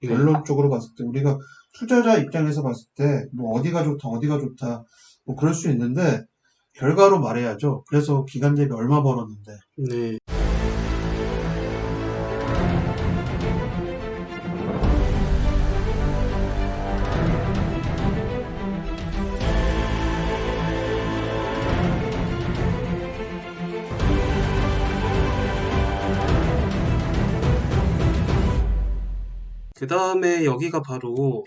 네. 결론적으로 봤을 때 우리가 투자자 입장에서 봤을 때 뭐 어디가 좋다, 어디가 좋다 뭐 그럴 수 있는데 결과로 말해야죠. 그래서 기간 대비 얼마 벌었는데. 네. 그 다음에 여기가 바로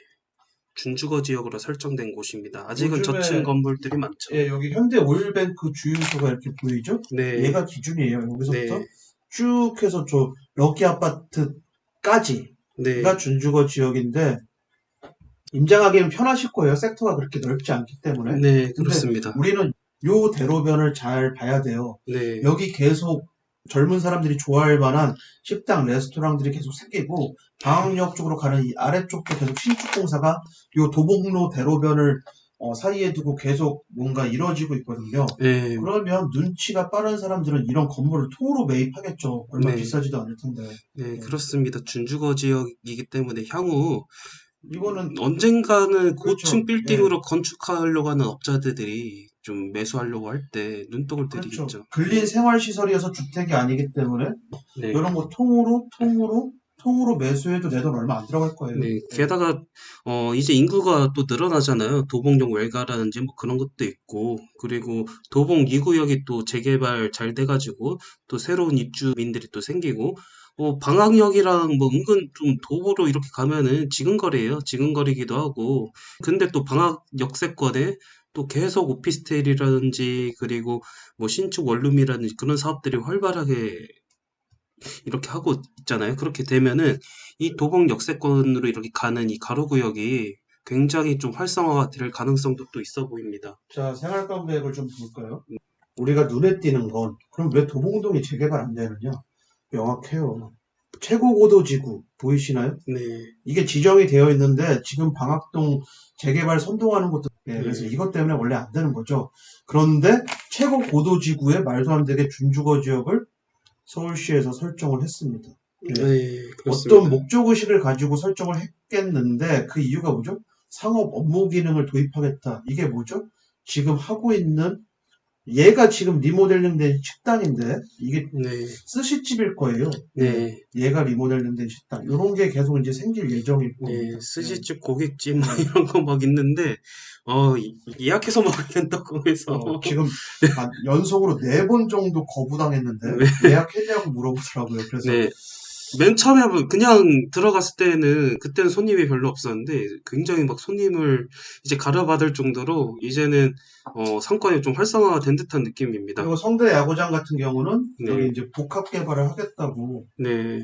준주거 지역으로 설정된 곳입니다. 아직은 저층 요즘에 건물들이 많죠. 예, 여기 현대 오일뱅크 주유소가 이렇게 보이죠? 네, 얘가 기준이에요. 네, 여기서부터 쭉 해서 저 럭키 아파트까지가 네, 준주거 지역인데 임장하기는 편하실 거예요. 섹터가 그렇게 넓지 않기 때문에. 네, 근데 그렇습니다. 우리는 요 대로변을 잘 봐야 돼요. 네, 여기 계속 젊은 사람들이 좋아할 만한 식당, 레스토랑들이 계속 생기고 방학역 쪽으로 가는 이 아래쪽도 계속 신축 공사가 요 도봉로 대로변을 사이에 두고 계속 뭔가 이루어지고 있거든요. 네, 그러면 눈치가 빠른 사람들은 이런 건물을 통으로 매입하겠죠. 얼마 네, 비싸지도 않을 텐데. 네, 예. 그렇습니다. 준주거 지역이기 때문에 향후 이거는 언젠가는 고층 그렇죠. 예. 빌딩으로 건축하려고 하는 업자들이 좀 매수하려고 할 때 눈독을 그렇죠. 들이겠죠. 근린 네, 생활시설이어서 주택이 아니기 때문에 네. 이런 거 통으로 매수해도 내 돈 얼마 안 들어갈 거예요. 네, 예. 게다가 이제 인구가 또 늘어나잖아요. 도봉역 외가라든지 뭐 그런 것도 있고, 그리고 도봉 2구역이 또 재개발 잘 돼가지고 또 새로운 입주민들이 또 생기고, 방학역이랑 뭐 은근 좀 도보로 이렇게 가면은 지근거리예요. 지근거리기도 하고, 근데 또 방학 역세권에 또 계속 오피스텔이라든지 그리고 뭐 신축 원룸이라든지 그런 사업들이 활발하게 이렇게 하고 있잖아요. 그렇게 되면은 이 도봉 역세권으로 이렇게 가는 이 가로구역이 굉장히 좀 활성화가 될 가능성도 또 있어 보입니다. 자, 생활권 계획을 좀 볼까요? 우리가 눈에 띄는 건 그럼 왜 도봉동이 재개발 안 되느냐? 명확해요. 최고고도지구 보이시나요? 네, 이게 지정이 되어 있는데 지금 방학동 재개발 선동하는 것도 그래서 네, 이것 때문에 원래 안 되는 거죠. 그런데 최고고도지구에 말도 안 되게 준주거 지역을 서울시에서 설정을 했습니다. 예. 네, 어떤 그렇습니다. 목적의식을 가지고 설정을 했겠는데 그 이유가 뭐죠? 상업 업무 기능을 도입하겠다. 이게 뭐죠? 지금 하고 있는 얘가 지금 리모델링 된 식당인데 이게 네, 스시집일 거예요. 예. 네, 얘가 리모델링 된 식당. 이런 게 계속 이제 생길 예정일 네, 겁니다. 예. 스시집, 고깃집 뭐 예. 이런 거 막 있는데 예약해서 먹어야 된다고 해서 지금 연속으로 4번 정도 거부당했는데 네, 예약했냐고 물어보더라고요. 그래서 네. 맨 처음에 그냥 들어갔을 때는 그때는 손님이 별로 없었는데 굉장히 막 손님을 이제 가려받을 정도로 이제는 상권이 좀 활성화가 된 듯한 느낌입니다. 그리고 성대 야구장 같은 경우는 여기 네, 이제 복합 개발을 하겠다고 네,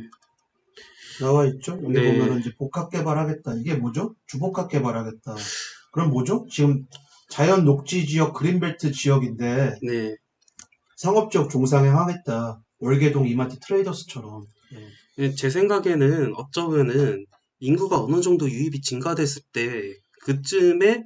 나와 있죠. 여기 네, 보면은 이제 복합 개발하겠다. 이게 뭐죠? 주복합 개발하겠다. 그럼 뭐죠? 지금 자연 녹지 지역 그린벨트 지역인데 네. 상업지역 종상에 하겠다. 월계동 이마트 트레이더스처럼. 예. 제 생각에는 어쩌면은 인구가 어느 정도 유입이 증가됐을 때 그쯤에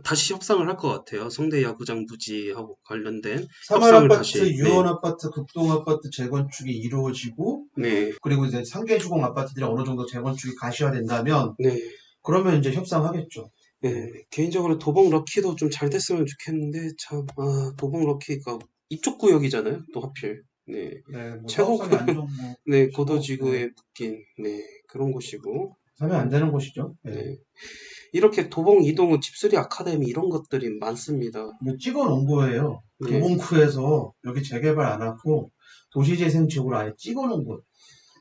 다시 협상을 할 것 같아요. 성대 야구장 부지하고 관련된 협상을 사마라파트, 다시. 네, 유원아파트, 극동아파트 재건축이 이루어지고 네, 그리고 이제 상계주공 아파트들이 어느 정도 재건축이 가시화된다면 네. 그러면 이제 협상하겠죠. 예. 네, 개인적으로 도봉 럭키도 좀 잘 됐으면 좋겠는데, 참, 도봉 럭키가 이쪽 구역이잖아요, 또 하필. 네, 네, 뭐 최고, 사업성이 안 좋은 네, 곳이고 네. 고도지구에 묶인, 네, 그런 곳이고, 하면 안 되는 곳이죠. 예. 네. 이렇게 도봉 이동은 집수리 아카데미 이런 것들이 많습니다. 이거 찍어 놓은 거예요. 네, 도봉구에서 여기 재개발 안 하고 도시재생 지역으로 아예 찍어 놓은 곳.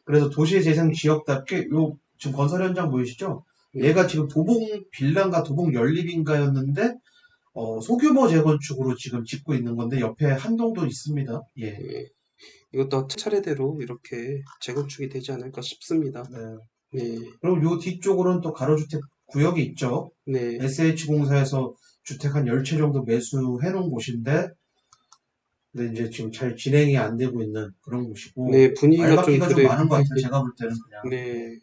그래서 도시재생 지역답게 요 지금 건설 현장 보이시죠? 네, 얘가 지금 도봉 빌라인가 도봉 연립인가였는데 소규모 재건축으로 지금 짓고 있는 건데 옆에 한동도 있습니다. 예. 네. 이것도 차례대로 이렇게 재건축이 되지 않을까 싶습니다. 네. 네, 그리고 요 뒤쪽으로는 또 가로주택 구역이 있죠. 네, SH공사에서 주택 한 10채 정도 매수해 놓은 곳인데 근데 이제 지금 잘 진행이 안 되고 있는 그런 곳이고 네, 분위기가 좀 알박기가 좀 그래요. 많은 것 같아요. 제가 볼 때는 그냥. 네.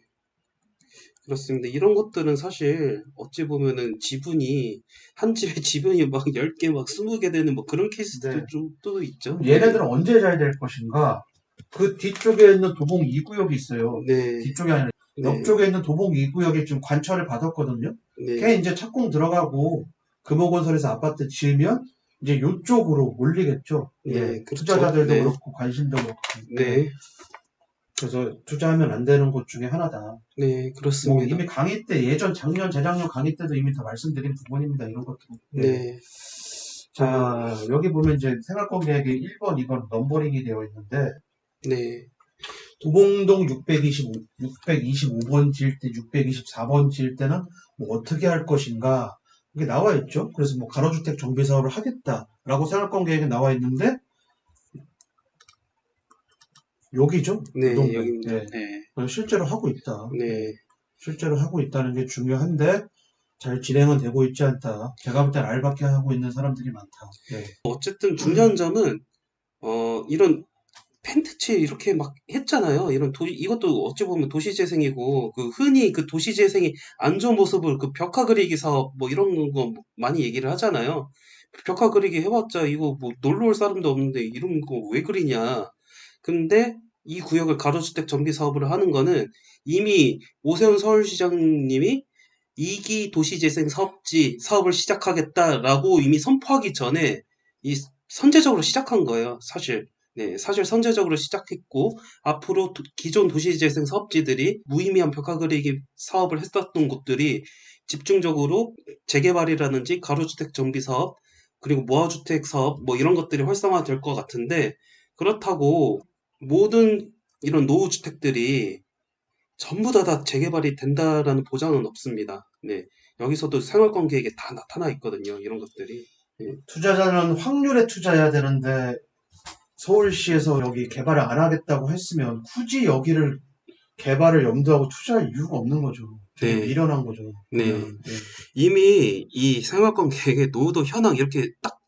그렇습니다. 이런 것들은 사실 어찌 보면은 지분이 한 집에 지분이 막 10개 막 20개 되는 뭐 그런 케이스도 네. 좀 또 있죠. 그럼 네. 얘네들은 언제 잘 될 것인가? 그 뒤쪽에 있는 도봉 2구역이 있어요. 네. 뒤쪽이 아니라 네, 옆쪽에 있는 도봉 2구역에 지금 관철을 받았거든요. 걔 네, 이제 착공 들어가고 금호건설에서 아파트 지으면 이제 요쪽으로 몰리겠죠. 예. 네, 그렇죠. 투자자들도 네, 그렇고 관심도 그렇고. 예. 네, 그래서 투자하면 안 되는 곳 중에 하나다. 네, 뭐 그렇습니다. 이미 강의 때 예전 작년 재작년 강의 때도 이미 다 말씀드린 부분입니다. 이런 것도. 예. 네, 자, 여기 보면 이제 생활권 계획이 1번, 2번 넘버링이 되어 있는데 네, 도봉동 625번 지을 때, 624번 지을 때는 뭐 어떻게 할 것인가 이게 나와 있죠. 그래서 뭐 가로주택 정비 사업을 하겠다라고 생활권 계획에 나와 있는데 여기죠. 네, 유동근. 여기입니다. 예. 네, 실제로 하고 있다. 예. 네. 실제로 하고 있다는 게 중요한데 잘 진행은 되고 있지 않다. 제가 볼 땐 알바케 하고 있는 사람들이 많다. 예. 어쨌든 중요한 점은, 이런 펜트치 이렇게 막 했잖아요. 이것도 어찌 보면 도시재생이고, 그 흔히 그 도시재생이 안 좋은 모습을 그 벽화 그리기 사업 뭐 이런 거 많이 얘기를 하잖아요. 벽화 그리기 해봤자 이거 뭐 놀러 올 사람도 없는데 이런 거 왜 그리냐. 근데 이 구역을 가로주택 정비 사업을 하는 거는 이미 오세훈 서울시장님이 2기 도시재생 사업지 사업을 시작하겠다라고 이미 선포하기 전에 이 선제적으로 시작한 거예요, 사실. 네, 사실 선제적으로 시작했고, 앞으로 기존 도시재생 사업지들이 무의미한 벽화 그리기 사업을 했었던 곳들이 집중적으로 재개발이라든지 가로주택 정비 사업, 그리고 무화주택 사업, 뭐 이런 것들이 활성화될 것 같은데, 그렇다고 모든 이런 노후주택들이 전부 다 재개발이 된다라는 보장은 없습니다. 네. 여기서도 생활권 계획에 다 나타나 있거든요. 이런 것들이. 네. 투자자는 확률에 투자해야 되는데 서울시에서 여기 개발을 안 하겠다고 했으면 굳이 여기를 개발을 염두하고 투자할 이유가 없는 거죠. 되게 네. 미련한 거죠. 네. 보면은. 예. 이미 이 생활권 계획에 노후도 현황 이렇게 딱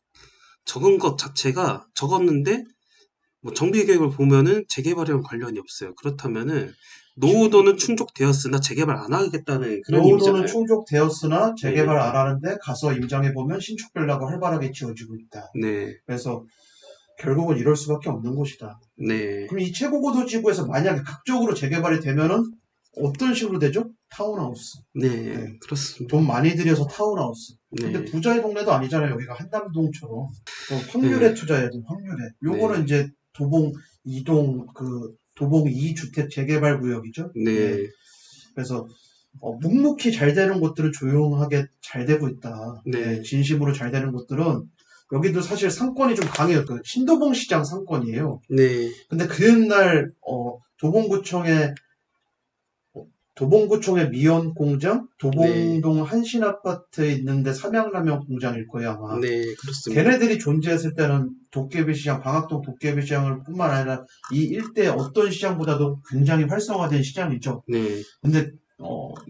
적은 것 자체가 적었는데 뭐 정비 계획을 보면은 재개발이랑 관련이 없어요. 그렇다면은 지금 노후도는 충족되었으나 재개발 안 하겠다는 그런 노후도는 의미잖아요. 충족되었으나 네. 재개발 안 하는데 가서 임장해 보면 신축 빌라가 활발하게 지어지고 있다. 네. 그래서 결국은 이럴 수밖에 없는 곳이다. 네. 그럼 이 최고고도 지구에서 만약에 극적으로 재개발이 되면은 어떤 식으로 되죠? 타운하우스. 네. 네. 그렇습니다. 돈 많이 들여서 타운하우스. 근데 네. 부자의 동네도 아니잖아요. 여기가 한남동처럼. 확률에 네. 투자해야 돼, 확률에. 요거는 네. 이제 도봉 2동, 그, 도봉 2주택 재개발 구역이죠. 예. 네. 그래서, 묵묵히 잘 되는 곳들은 조용하게 잘 되고 있다. 예. 네. 진심으로 잘 되는 곳들은, 여기도 사실 상권이 좀 강해요. 그 신도봉 시장 상권이에요. 네. 근데 그 옛날, 도봉구청의 미연 공장, 네. 도봉동 한신아파트에 있는데 삼양라면 공장일 거예요, 아마. 네. 그렇습니다. 걔네들이 존재했을 때는 도깨비 시장, 방학동 도깨비 시장을 뿐만 아니라 이 일대 어떤 시장보다도 굉장히 활성화된 시장이죠. 네. 근데,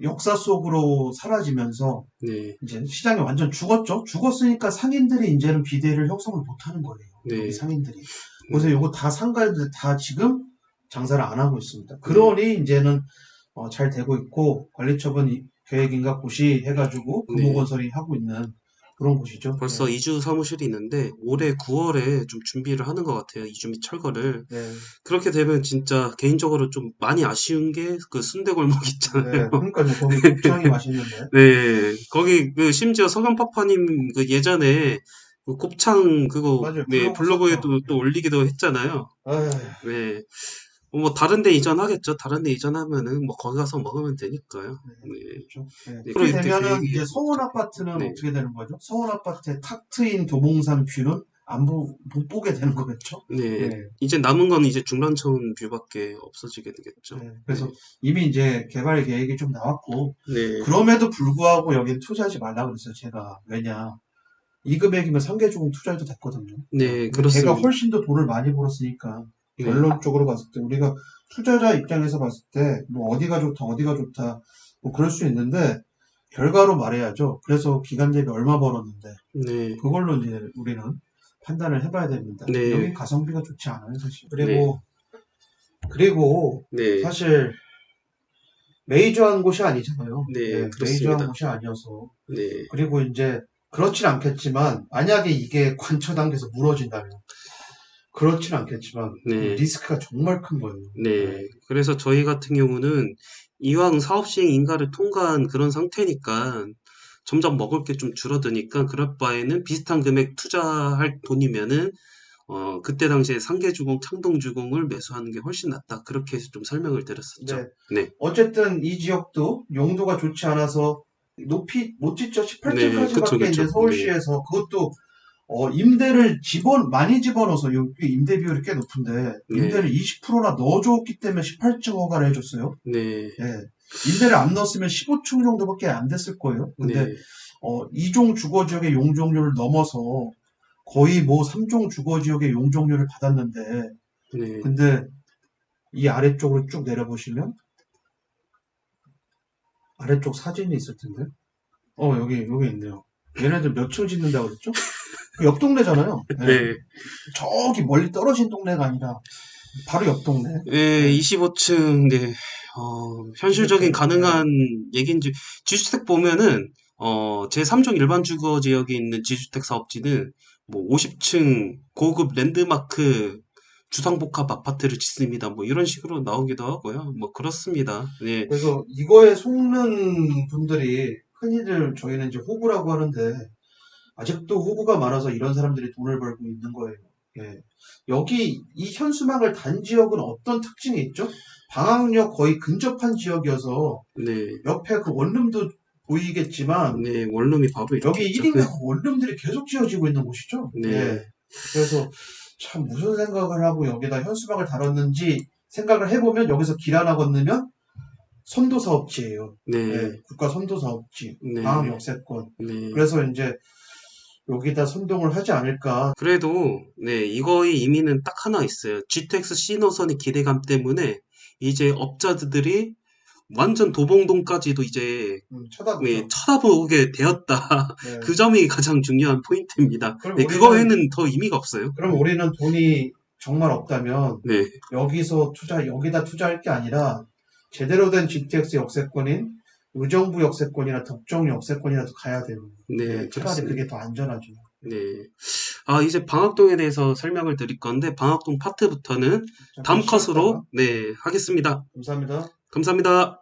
역사 속으로 사라지면서 네. 이제 시장이 완전 죽었죠. 죽었으니까 상인들이 이제는 비대를 형성을 못 하는 거예요. 여기 네. 상인들이. 그래서 요거 다 상가들 다 지금 장사를 안 하고 있습니다. 네. 그러니 이제는 잘 되고 있고 관리처분 계획인가 고시 해가지고 네. 금호건설이 하고 있는 그런 곳이죠. 벌써 예. 이주 사무실이 있는데 올해 9월에 좀 준비를 하는 것 같아요. 이주 및 철거를. 예. 그렇게 되면 진짜 개인적으로 좀 많이 아쉬운 게 그 순대골목 있잖아요. 네, 그러니까요. 거기 곱창이 맛있는데. 네. 거기 그 심지어 서경파파님 그 예전에 그 곱창 그거 맞아요. 네, 블로그 썼죠. 블로그에도 또 올리기도 했잖아요. 에휴, 네. 뭐 다른 데 이전하겠죠. 다른 데 이전하면은 뭐 거기 가서 먹으면 되니까요. 네. 그렇죠. 예. 네. 그렇게 그렇게 되면은 계획이 이제 서원 아파트는 네. 어떻게 되는 거죠? 서원 아파트의 탁 트인 도봉산 뷰는 못 보게 되는 거겠죠? 네. 예. 이제 남은 건 이제 중랑천 뷰밖에 없어지게 되겠죠. 네, 네. 그래서 이미 이제 개발 계획이 좀 나왔고, 네. 그럼에도 불구하고 여긴 투자하지 말라고 그랬어요, 제가. 왜냐. 이 금액이면 상계조금 투자해도 됐거든요. 네, 근데 걔가 그렇습니다. 훨씬 더 돈을 많이 벌었으니까, 네. 결론적으로 봤을 때, 우리가 투자자 입장에서 봤을 때, 뭐 어디가 좋다, 어디가 좋다, 뭐 그럴 수 있는데, 결과로 말해야죠. 그래서 기간 대비 얼마 벌었는데, 네. 그걸로 이제 우리는 판단을 해봐야 됩니다. 네. 여기 가성비가 좋지 않아요, 사실. 네. 그리고, 네. 사실, 메이저한 곳이 아니잖아요. 네, 메이저한 그렇습니다. 곳이 아니어서. 네. 그리고 이제 그렇진 않겠지만 만약에 이게 관처당돼서 무너진다면 그렇진 않겠지만 네. 리스크가 정말 큰 거예요. 네. 그래서 저희 같은 경우는 이왕 사업 시행 인가를 통과한 그런 상태니까 점점 먹을 게 좀 줄어드니까 그럴 바에는 비슷한 금액 투자할 돈이면은 그때 당시에 상계주공, 창동주공을 매수하는 게 훨씬 낫다. 그렇게 해서 좀 설명을 드렸었죠. 네. 네, 어쨌든 이 지역도 용도가 좋지 않아서 높이 못 짓죠. 네, 그쵸, 18층까지밖에 이제 그쵸. 네, 서울시에서 그것도 임대를 많이 집어넣어서 여기 임대 비율이 꽤 높은데 네, 임대를 20%나 넣어줬기 때문에 18층 허가를 해줬어요. 네, 예. 임대를 안 넣었으면 15층 정도밖에 안 됐을 거예요. 근데 네, 2종 주거 지역의 용적률을 넘어서 거의 뭐 3종 주거 지역의 용적률을 받았는데 네. 근데 이 아래쪽으로 쭉 내려보시면 아래쪽 사진이 있을 텐데 여기 있네요. 얘네들 몇 층 짓는다고 그랬죠? 그 옆 동네잖아요. 예. 네, 저기 멀리 떨어진 동네가 아니라 바로 옆 동네. 네, 예. 25층, 네, 이렇게 현실적인 가능한 얘기인지, 지주택 보면은, 제3종 일반 주거 지역에 있는 지주택 사업지는, 뭐, 50층 고급 랜드마크 주상복합 아파트를 짓습니다. 뭐, 이런 식으로 나오기도 하고요. 뭐, 그렇습니다. 네, 그래서 이거에 속는 분들이 흔히들 저희는 이제 호구라고 하는데 아직도 호구가 많아서 이런 사람들이 돈을 벌고 있는 거예요. 예. 여기 이 현수막을 단 지역은 어떤 특징이 있죠? 방학역 거의 근접한 지역이어서 네, 옆에 그 원룸도 보이겠지만 네, 원룸이 바로 이렇게 여기 있죠. 1인가 원룸들이 계속 지어지고 있는 곳이죠. 예. 네, 그래서 참 무슨 생각을 하고 여기다 현수막을 달았는지 생각을 해보면 여기서 길 하나 건너면 선도사업지예요. 예, 네, 국가 선도사업지, 네, 방학역세권. 네. 그래서 이제 여기다 선동을 하지 않을까. 그래도 네 이거의 의미는 딱 하나 있어요. GTX C 노선의 기대감 때문에 이제 업자들이 완전 도봉동까지도 이제 네, 쳐다보죠. 쳐다보게 되었다. 네. 그 점이 가장 중요한 포인트입니다. 네, 그거 외에는 더 의미가 없어요. 그럼 우리는 돈이 정말 없다면 네, 여기다 투자할 게 아니라 제대로 된 GTX 역세권인 의정부 역세권이나 덕정 역세권이라도 가야 돼요. 네, 네, 차라리 그렇습니다. 그게 더 안전하죠. 네. 아, 이제 방학동에 대해서 설명을 드릴 건데, 방학동 파트부터는 잠깐 다음 컷으로, 쉬었다가 네, 하겠습니다. 감사합니다. 감사합니다.